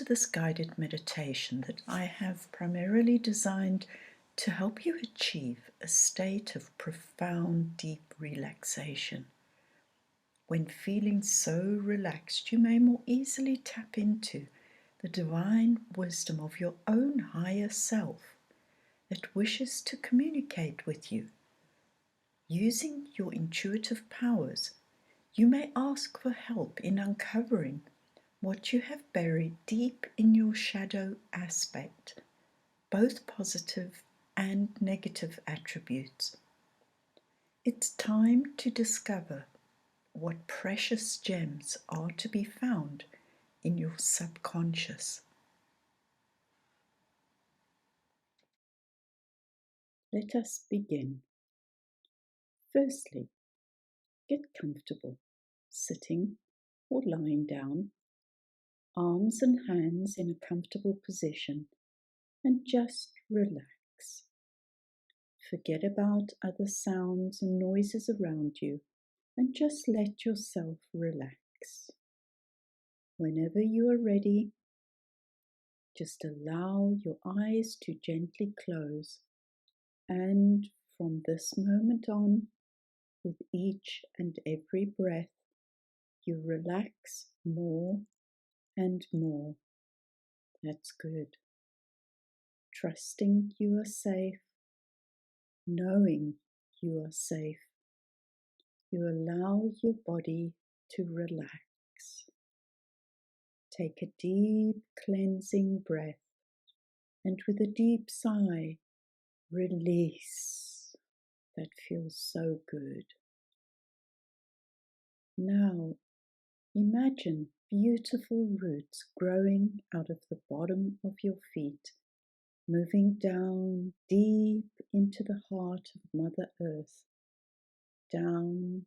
to this guided meditation that I have primarily designed to help you achieve a state of profound, deep relaxation. When feeling so relaxed, you may more easily tap into the divine wisdom of your own higher self that wishes to communicate with you. Using your intuitive powers, you may ask for help in uncovering what you have buried deep in your shadow aspect, both positive and negative attributes. It's time to discover what precious gems are to be found in your subconscious. Let us begin. Firstly, get comfortable, sitting or lying down, arms and hands in a comfortable position, and just relax. Forget about other sounds and noises around you and just let yourself relax. Whenever you are ready, just allow your eyes to gently close, and from this moment on, with each and every breath, you relax more and more. That's good. Trusting you are safe, knowing you are safe, you allow your body to relax. Take a deep cleansing breath, and with a deep sigh, release. That feels so good. Now, imagine beautiful roots growing out of the bottom of your feet, moving down deep into the heart of Mother Earth. Down,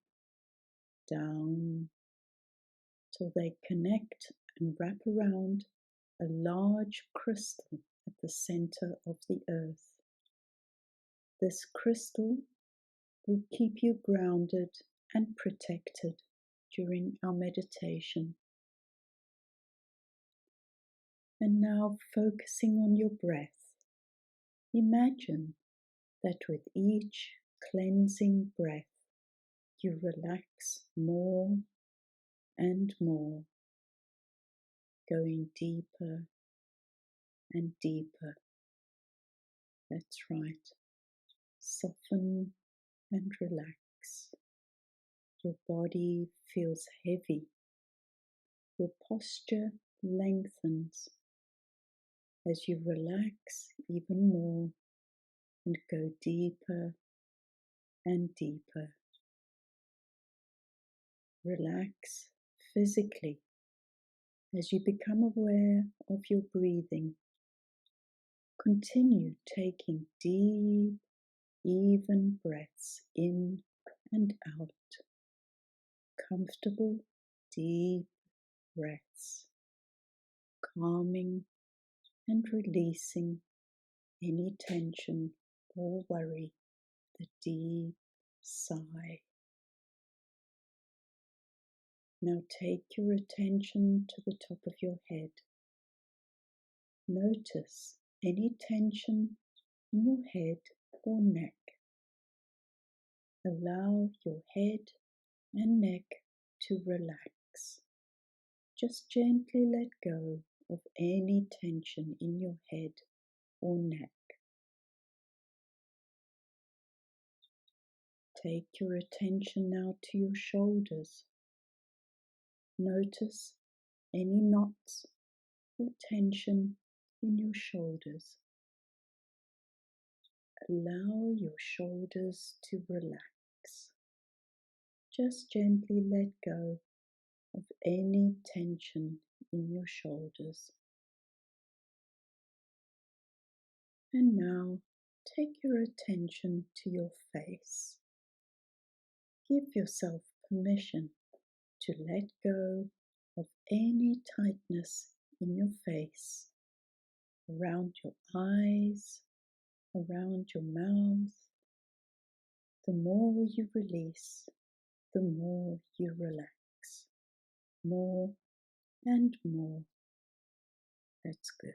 down, till they connect and wrap around a large crystal at the center of the earth. This crystal will keep you grounded and protected during our meditation. And now, focusing on your breath, imagine that with each cleansing breath, you relax more and more, going deeper and deeper. That's right. Soften and relax. Your body feels heavy. Your posture lengthens as you relax even more and go deeper and deeper. Relax physically as you become aware of your breathing. Continue taking deep, even breaths in and out. Comfortable, deep breaths, calming and releasing any tension or worry. The deep sigh. Now take your attention to the top of your head. Notice any tension in your head or neck. Allow your head and neck to relax. Just gently let go of any tension in your head or neck. Take your attention now to your shoulders. Notice any knots or tension in your shoulders. Allow your shoulders to relax. Just gently let go of any tension in your shoulders. And now take your attention to your face. Give yourself permission to let go of any tightness in your face, around your eyes, around your mouth. The more you release, the more you relax, more and more. That's good.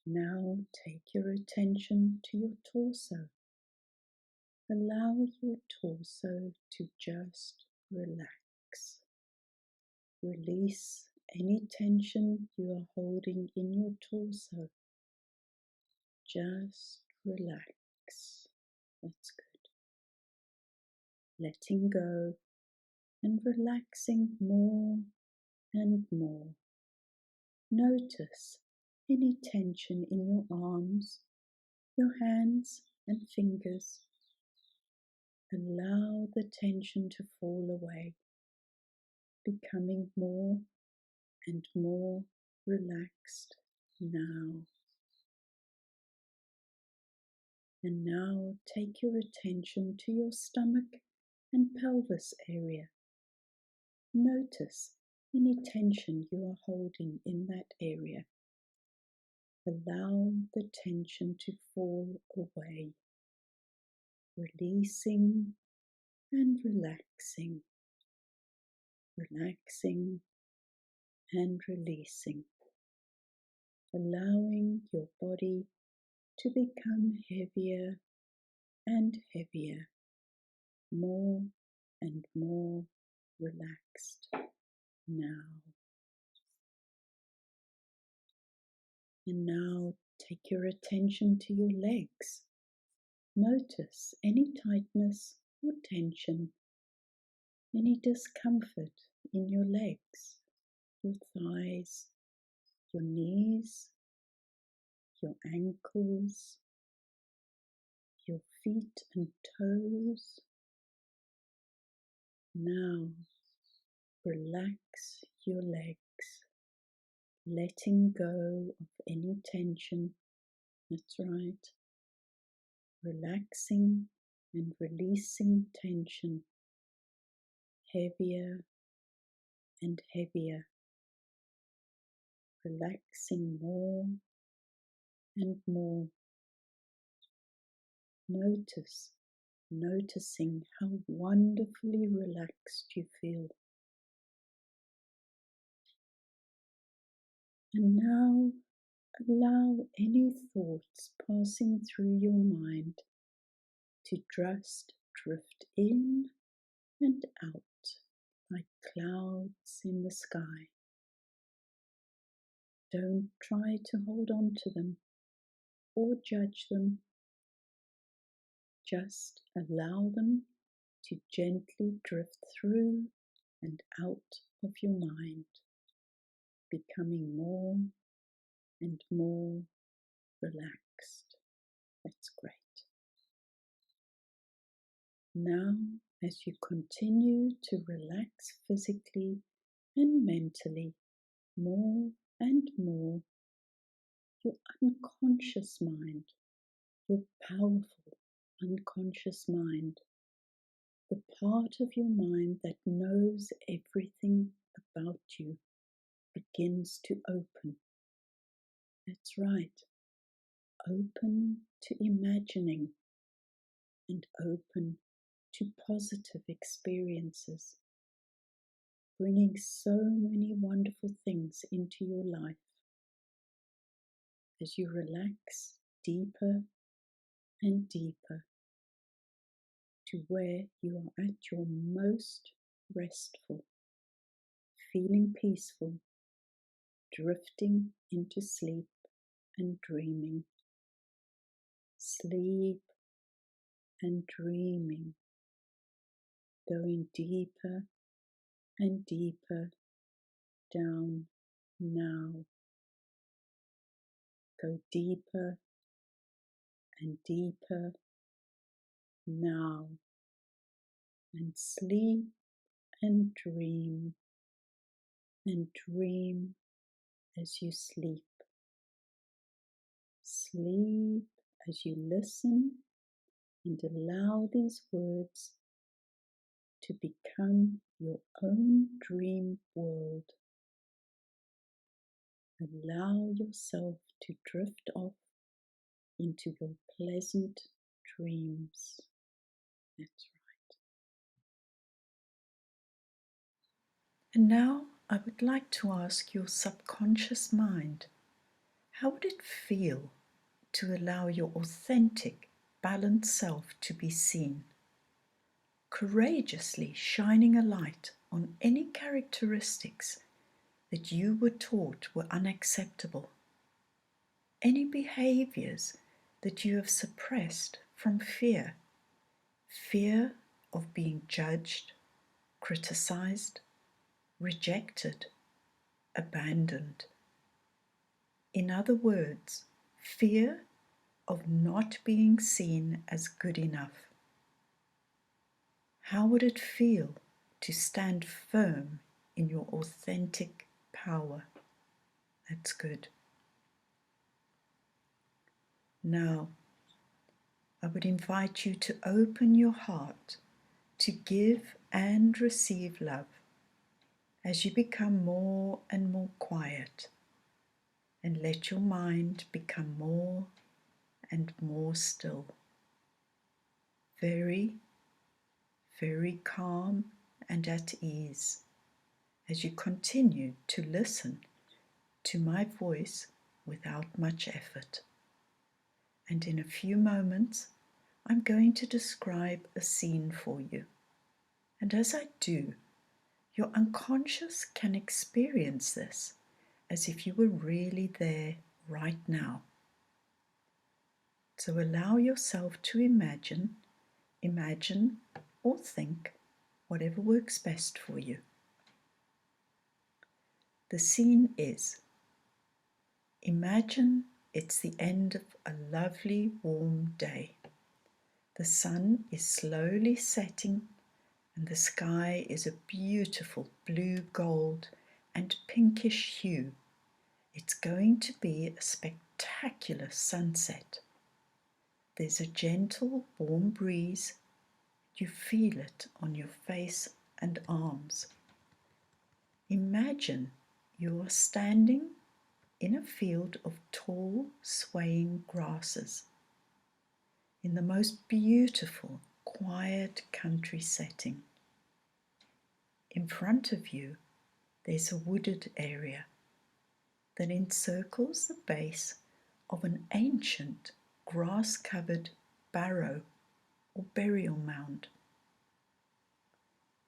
Now take your attention to your torso. Allow your torso to just relax. Release any tension you are holding in your torso. Just relax. That's good. Letting go and relaxing more and more. Notice any tension in your arms, your hands and fingers. Allow the tension to fall away, becoming more and more relaxed now. And now take your attention to your stomach and pelvis area. Notice any tension you are holding in that area. Allow the tension to fall away, releasing and relaxing, relaxing and releasing, allowing your body to become heavier and heavier, more and more relaxed now. And now take your attention to your legs. Notice any tightness or tension, any discomfort in your legs, your thighs, your knees, your ankles, your feet and toes. Now relax your legs, letting go of any tension. That's right. Relaxing and releasing tension, heavier and heavier. Relaxing more and more. Noticing how wonderfully relaxed you feel. And now allow any thoughts passing through your mind to just drift in and out like clouds in the sky. Don't try to hold on to them or judge them. Just allow them to gently drift through and out of your mind, becoming more and more relaxed. That's great. Now, as you continue to relax physically and mentally more and more, your unconscious mind, your powerful unconscious mind, the part of your mind that knows everything about you, begins to open. That's right. Open to imagining and open to positive experiences, bringing so many wonderful things into your life. As you relax deeper and deeper to where you are at your most restful, feeling peaceful, drifting into sleep and dreaming. Sleep and dreaming, going deeper and deeper down now. Go deeper and deeper now, and sleep and dream as you sleep. Sleep as you listen and allow these words to become your own dream world. Allow yourself to drift off into your pleasant dreams. That's right. And now I would like to ask your subconscious mind, how would it feel to allow your authentic, balanced self to be seen, courageously shining a light on any characteristics that you were taught were unacceptable, any behaviors that you have suppressed from fear of being judged, criticized, rejected, abandoned. In other words, fear of not being seen as good enough. How would it feel to stand firm in your authentic power? That's good. Now, I would invite you to open your heart to give and receive love as you become more and more quiet, and let your mind become more and more still. Very, very calm and at ease as you continue to listen to my voice without much effort. And in a few moments, I'm going to describe a scene for you. And as I do, your unconscious can experience this as if you were really there right now. So allow yourself to imagine or think whatever works best for you. The scene is, imagine it's the end of a lovely warm day. The sun is slowly setting and the sky is a beautiful blue gold and pinkish hue. It's going to be a spectacular sunset. There's a gentle warm breeze. You feel it on your face and arms. Imagine you are standing in a field of tall, swaying grasses in the most beautiful, quiet country setting. In front of you, there's a wooded area that encircles the base of an ancient grass-covered barrow or burial mound.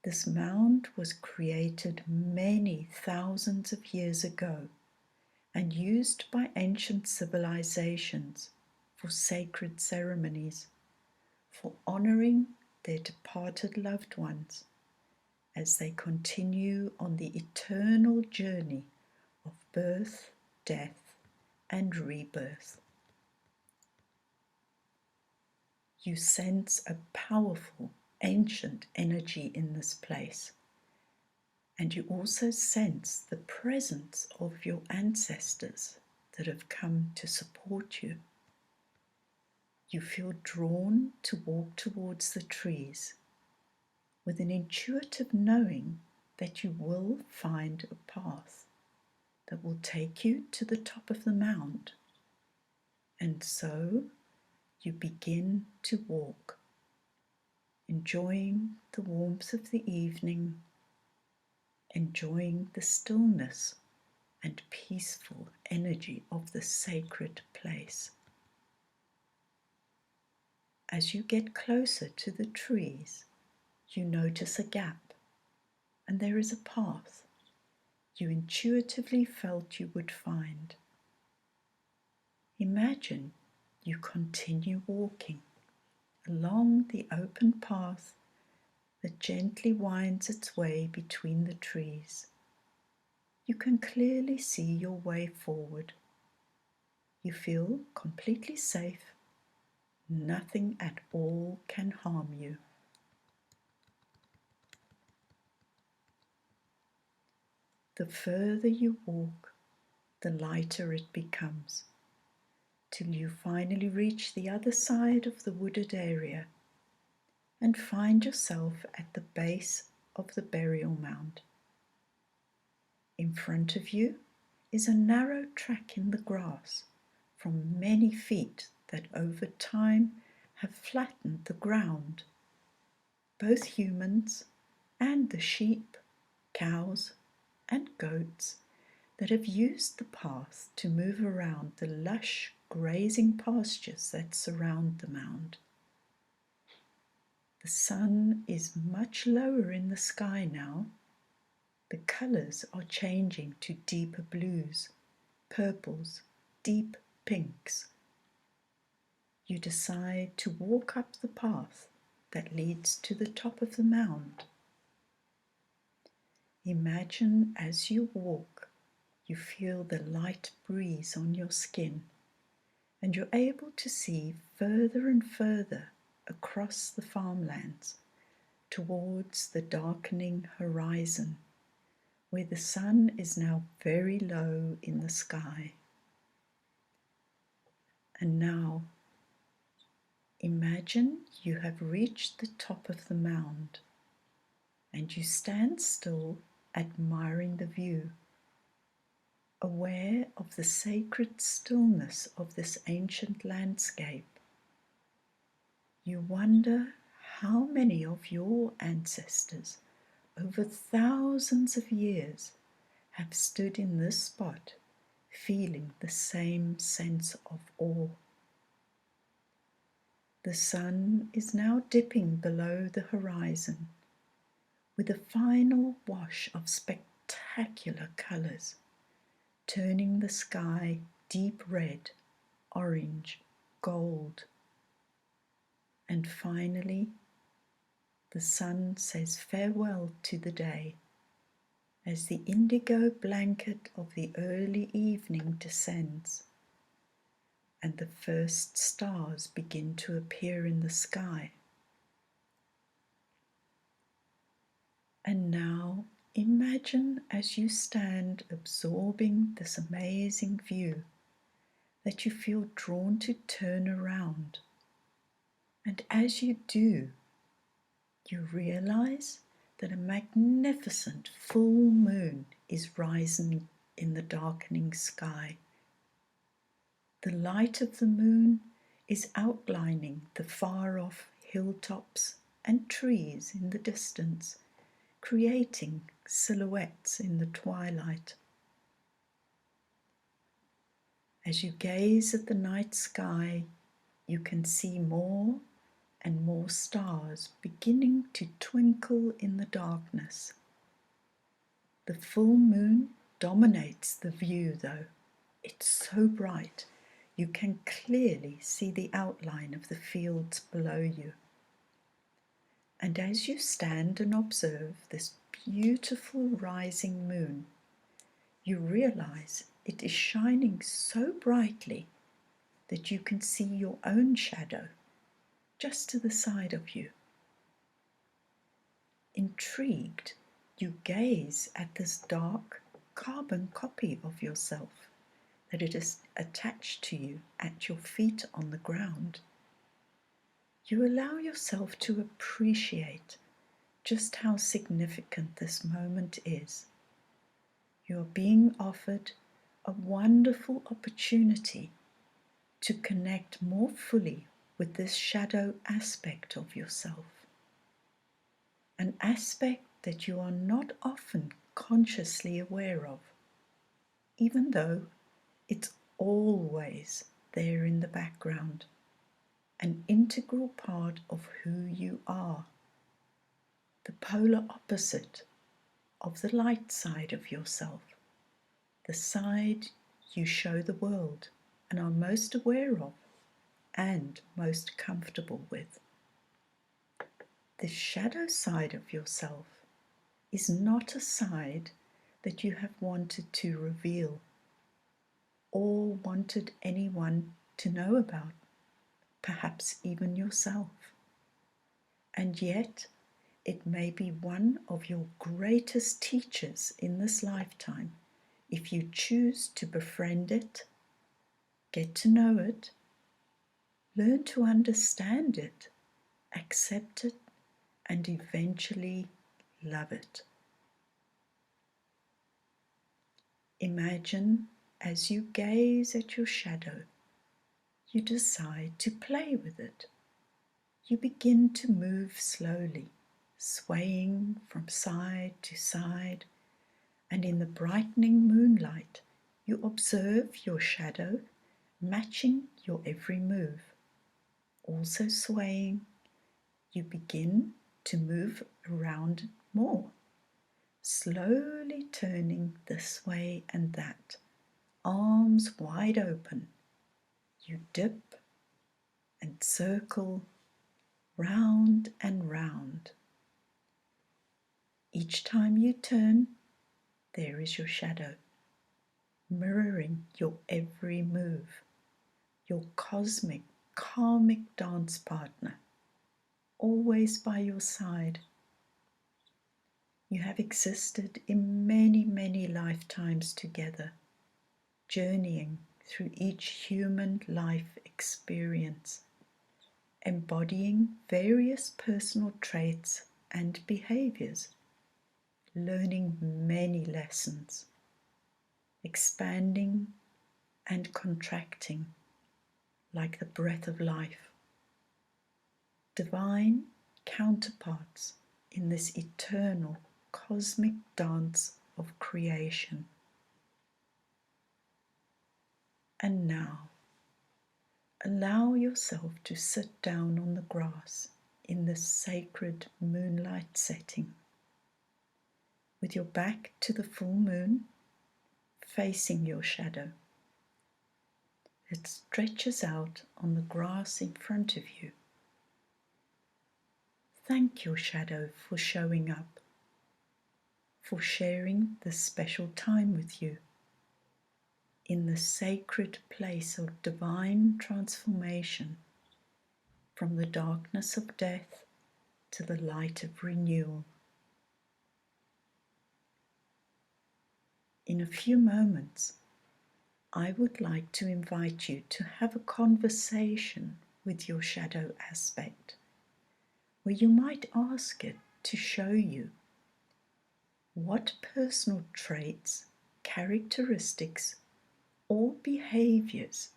This mound was created many thousands of years ago and used by ancient civilizations for sacred ceremonies, for honoring their departed loved ones as they continue on the eternal journey of birth, death, and rebirth. You sense a powerful, ancient energy in this place, and you also sense the presence of your ancestors that have come to support you. You feel drawn to walk towards the trees with an intuitive knowing that you will find a path that will take you to the top of the mound. And so you begin to walk, enjoying the warmth of the evening, enjoying the stillness and peaceful energy of the sacred place. As you get closer to the trees, you notice a gap, and there is a path you intuitively felt you would find. Imagine you continue walking along the open path that gently winds its way between the trees. You can clearly see your way forward. You feel completely safe. Nothing at all can harm you. The further you walk, the lighter it becomes, till you finally reach the other side of the wooded area and find yourself at the base of the burial mound. In front of you is a narrow track in the grass from many feet that over time have flattened the ground. Both humans and the sheep, cows, and goats that have used the path to move around the lush grazing pastures that surround the mound. The sun is much lower in the sky now. The colours are changing to deeper blues, purples, deep pinks. You decide to walk up the path that leads to the top of the mound. Imagine as you walk, you feel the light breeze on your skin, and you're able to see further and further across the farmlands towards the darkening horizon, where the sun is now very low in the sky. And now, imagine you have reached the top of the mound, and you stand still, admiring the view, aware of the sacred stillness of this ancient landscape. You wonder how many of your ancestors over thousands of years have stood in this spot feeling the same sense of awe. The sun is now dipping below the horizon with a final wash of spectacular colours, turning the sky deep red, orange, gold. And finally, the sun says farewell to the day as the indigo blanket of the early evening descends and the first stars begin to appear in the sky. And now imagine as you stand absorbing this amazing view that you feel drawn to turn around. And as you do, you realize that a magnificent full moon is rising in the darkening sky. The light of the moon is outlining the far-off hilltops and trees in the distance, creating silhouettes in the twilight. As you gaze at the night sky, you can see more and more stars beginning to twinkle in the darkness. The full moon dominates the view, though. It's so bright, you can clearly see the outline of the fields below you. And as you stand and observe this beautiful rising moon, you realize it is shining so brightly that you can see your own shadow just to the side of you. Intrigued, you gaze at this dark carbon copy of yourself that it is attached to you at your feet on the ground. You allow yourself to appreciate just how significant this moment is. You are being offered a wonderful opportunity to connect more fully with this shadow aspect of yourself, an aspect that you are not often consciously aware of, even though it's always there in the background, an integral part of who you are, the polar opposite of the light side of yourself, the side you show the world and are most aware of and most comfortable with. The shadow side of yourself is not a side that you have wanted to reveal or wanted anyone to know about, perhaps even yourself. And yet, it may be one of your greatest teachers in this lifetime if you choose to befriend it, get to know it, learn to understand it, accept it, and eventually love it. Imagine as you gaze at your shadow, you decide to play with it. You begin to move slowly, swaying from side to side, and in the brightening moonlight you observe your shadow matching your every move. Also swaying, you begin to move around more, slowly turning this way and that, arms wide open. You dip and circle round and round. Each time you turn, there is your shadow, mirroring your every move, your cosmic, karmic dance partner, always by your side. You have existed in many, many lifetimes together, journeying through each human life experience, embodying various personal traits and behaviors, learning many lessons, expanding and contracting like the breath of life, divine counterparts in this eternal cosmic dance of creation. And now, allow yourself to sit down on the grass in this sacred moonlight setting, with your back to the full moon, facing your shadow. It stretches out on the grass in front of you. Thank your shadow for showing up, for sharing this special time with you in the sacred place of divine transformation, from the darkness of death to the light of renewal. In a few moments, I would like to invite you to have a conversation with your shadow aspect, where you might ask it to show you what personal traits, characteristics, or behaviors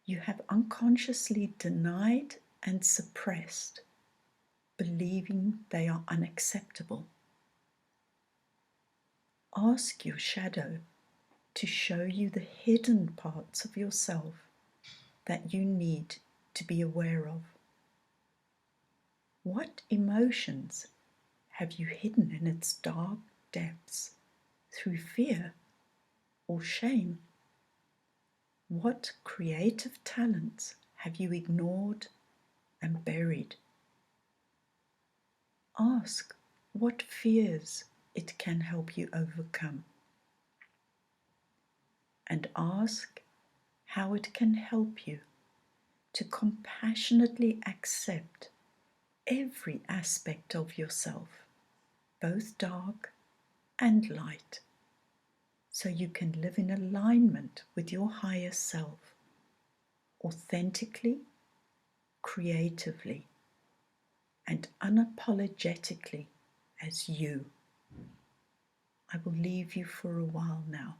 you have unconsciously denied and suppressed, believing they are unacceptable. Ask your shadow to show you the hidden parts of yourself that you need to be aware of. What emotions have you hidden in its dark depths through fear or shame? What creative talents have you ignored and buried? Ask what fears it can help you overcome, and ask how it can help you to compassionately accept every aspect of yourself, both dark and light, so you can live in alignment with your higher self, authentically, creatively, and unapologetically as you. I will leave you for a while now.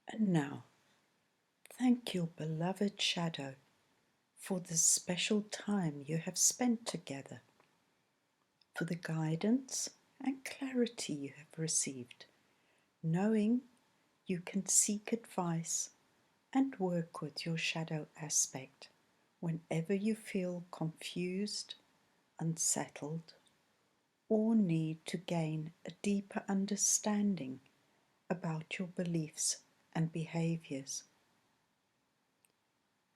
And now, thank your beloved shadow for the special time you have spent together, for the guidance and clarity you have received, knowing you can seek advice and work with your shadow aspect whenever you feel confused, unsettled, or need to gain a deeper understanding about your beliefs and behaviors.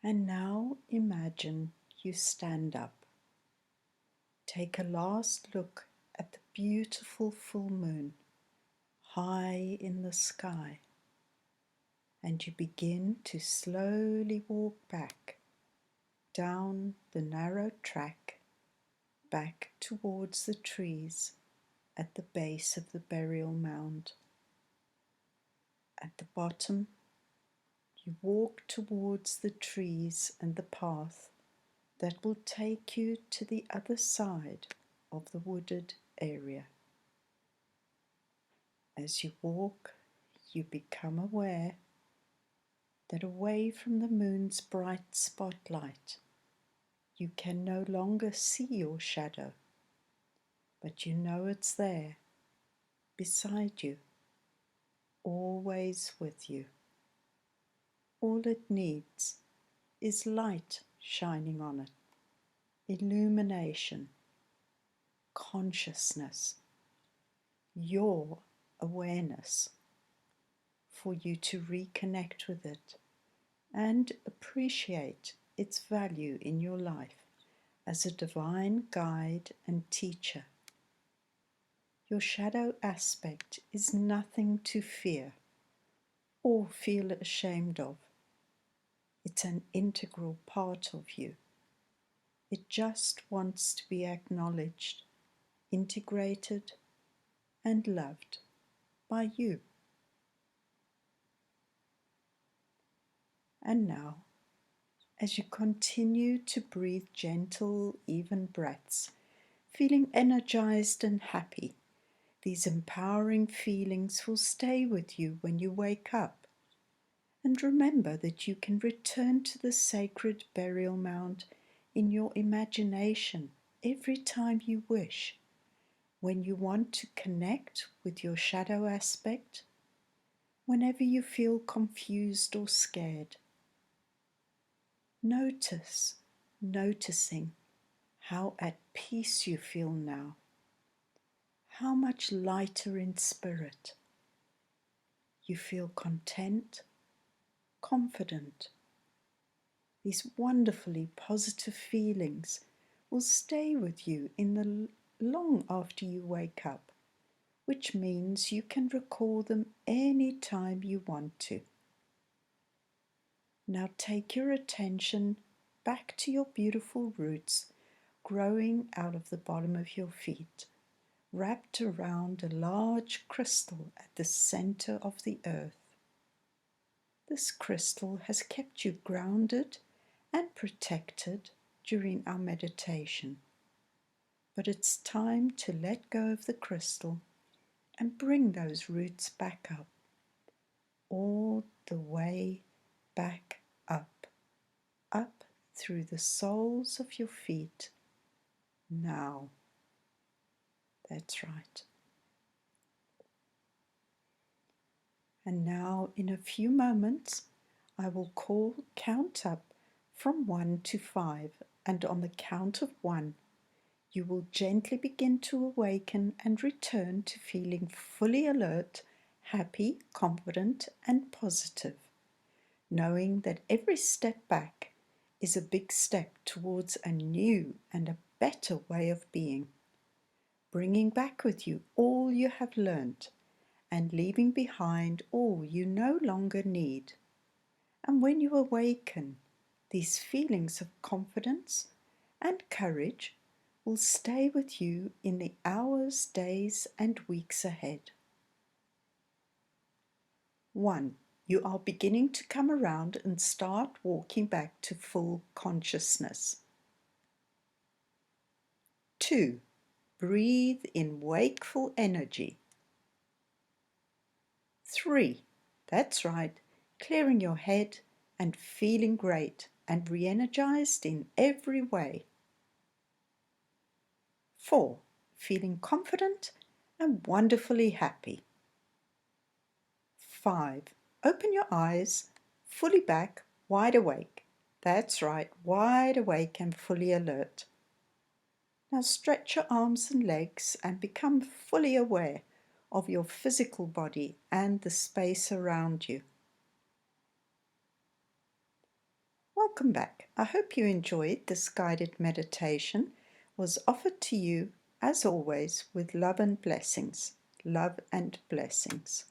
And now imagine you stand up. Take a last look at the beautiful full moon high in the sky, and you begin to slowly walk back down the narrow track back towards the trees at the base of the burial mound. At the bottom, you walk towards the trees and the path that will take you to the other side of the wooded area. As you walk, you become aware that away from the moon's bright spotlight, you can no longer see your shadow, but you know it's there, beside you, always with you. All it needs is light shining on it, illumination, consciousness, your awareness, for you to reconnect with it and appreciate its value in your life as a divine guide and teacher. Your shadow aspect is nothing to fear or feel ashamed of. It's an integral part of you. It just wants to be acknowledged, integrated, and loved by you. And now, as you continue to breathe gentle, even breaths, feeling energized and happy, these empowering feelings will stay with you when you wake up. And remember that you can return to the sacred burial mound in your imagination every time you wish, when you want to connect with your shadow aspect, whenever you feel confused or scared. Noticing how at peace you feel now, how much lighter in spirit. You feel content, confident. These wonderfully positive feelings will stay with you in the long after you wake up, which means you can recall them any time you want to. Now take your attention back to your beautiful roots growing out of the bottom of your feet, wrapped around a large crystal at the center of the earth. This crystal has kept you grounded and protected during our meditation. But it's time to let go of the crystal and bring those roots back up, all the way back up through the soles of your feet. Now, that's right. And now, in a few moments, I will count up from 1 to 5, and on the count of 1, you will gently begin to awaken and return to feeling fully alert, happy, confident, and positive, knowing that every step back is a big step towards a new and a better way of being, bringing back with you all you have learned and leaving behind all you no longer need. And when you awaken, these feelings of confidence and courage will stay with you in the hours, days, and weeks ahead. 1. You are beginning to come around and start walking back to full consciousness. 2. Breathe in wakeful energy. 3. That's right, clearing your head and feeling great and re-energized in every way. 4. Feeling confident and wonderfully happy. 5. Open your eyes, fully back, wide awake. That's right, wide awake and fully alert. Now stretch your arms and legs and become fully aware of your physical body and the space around you. Welcome back. I hope you enjoyed this guided meditation. It was offered to you, as always, with love and blessings. Love and blessings.